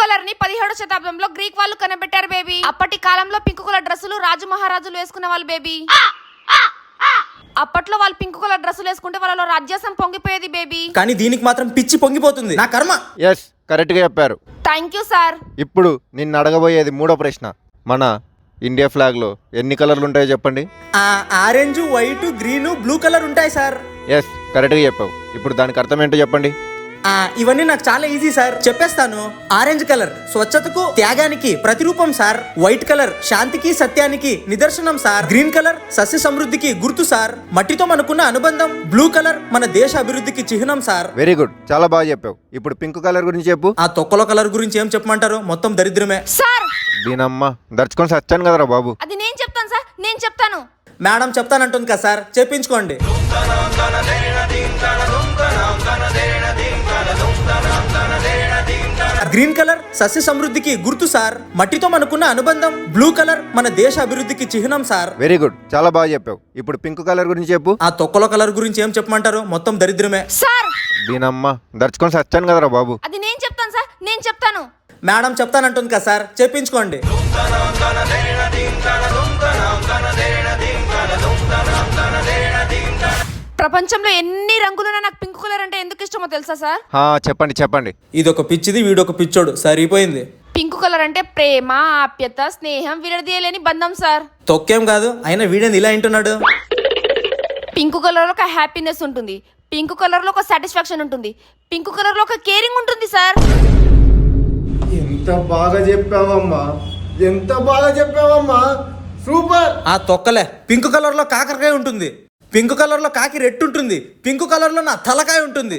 Colour ని 17వ శతాబ్దంలో Greek వాళ్ళు కనిపెట్టారు బేబీ. అప్పటి కాలంలో పింక్ కలర్ డ్రెస్సులు రాజు మహారాజులు వేసుకునే వాళ్ళు బేబీ. అప్పట్లో వాళ్ళు పింక్ కలర్ డ్రెస్సులు వేసుకుంటే వాళ్ళలో రాజ్యాసం పొంగిపోయేది బేబీ. కానీ దీనికి మాత్రం పిచ్చి పొంగిపోతుంది. నా కర్మ. ఎస్, కరెక్ట్గా చెప్పారు. Thank you sir. ఇప్పుడు నిన్ను అడగబోయేది మూడో ప్రశ్న. మన ఇండియా ఫ్లాగ్లో ఎన్ని కలర్లు ఉంటాయో చెప్పండి. Orange, white, green, blue colour ఉంటాయి సార్. ఎస్, కరెక్ట్గా చెప్పావు. ఇప్పుడు దానికి అర్థం ఏంటో చెప్పండి. ఇవన్నీ నాకు చాలా ఈజీ సార్, చెప్పేస్తాను. ఆరెంజ్ కలర్ స్వచ్ఛతకు, త్యాగానికి ప్రతిరూపం సార్. వైట్ కలర్ శాంతికి, సత్యానికి నిదర్శనం సార్. గ్రీన్ కలర్ సస్య సమృద్ధికి గుర్తు సార్. మట్టితో మనకున్న అనుబంధం. బ్లూ కలర్ మన దేశ అభివృద్ధికి చిహ్నం సార్. వెరీ గుడ్, చాలా బాగా చెప్పావు. ఇప్పుడు పింక్ కలర్ గురించి చెప్పు. ఆ తొక్కలో కలర్ గురించి ఏం చెప్పమంటారు? మొత్తం దరిద్రమే సార్. దీనమ్మ దర్చుకొని సచ్చాను కదరా బాబు. అది నేను చెప్తాను సార్, నేను చెప్తాను. మేడం చెప్తానంటుంది కదా సార్, చెప్పించుకోండి. గ్రీన్ కలర్ సస్య సమృద్ధికి గుర్తు సార్. మట్టితో మనకున్న అనుబంధం. బ్లూ కలర్ మన దేశ అభివృద్ధికి చిహ్నం సార్. వెరీ గుడ్, చాలా బాగా చెప్పావు. ఇప్పుడు పింక్ కలర్ గురించి చెప్పు. ఆ తొక్కలో కలర్ గురించి ఏం చెప్పమంటారు? మొత్తం దరిద్రమే సార్. దీనమ్మ దర్చుకొని సచ్చాను కదరా బాబు. అది నేను చెప్తాను సార్, నేను చెప్తాను. మేడం చెప్తానంటుంది కదా సార్, చెప్పించుకోండి. ప్రపంచంలో ఎన్ని రంగులున్నా నాకు పింక్ కలర్ అంటే ఎందుకు ఇష్టమో తెలుసా సార్? చెప్పండి చెప్పండి. ఇదొక పిచ్చిది, వీడొక పిచ్చోడు. సరిపోయింది. పింక్ కలర్ అంటే ప్రేమ, ఆప్యత, స్నేహం, విడదీయలేని బంధం సార్. తొక్కేం కాదు, అయినా వీడేంది ఇలా వింటున్నాడు? పింక్ కలర్ లో ఒక హ్యాపీనెస్ ఉంటుంది, పింక్ కలర్ లో ఒక సాటిస్ఫాక్షన్ ఉంటుంది, పింక్ కలర్ లో ఒక కేరింగ్ ఉంటుంది సార్. ఎంత బాగా చెప్పావమ్మా, ఎంత బాగా చెప్పావమ్మా, సూపర్. ఆ తొక్కలే. పింక్ కలర్ లో కాకరకాయ ఉంటుంది, పింక్ కలర్ లో కాకి రెట్టు ఉంటుంది, పింక్ కలర్ లో నా తలకాయ ఉంటుంది.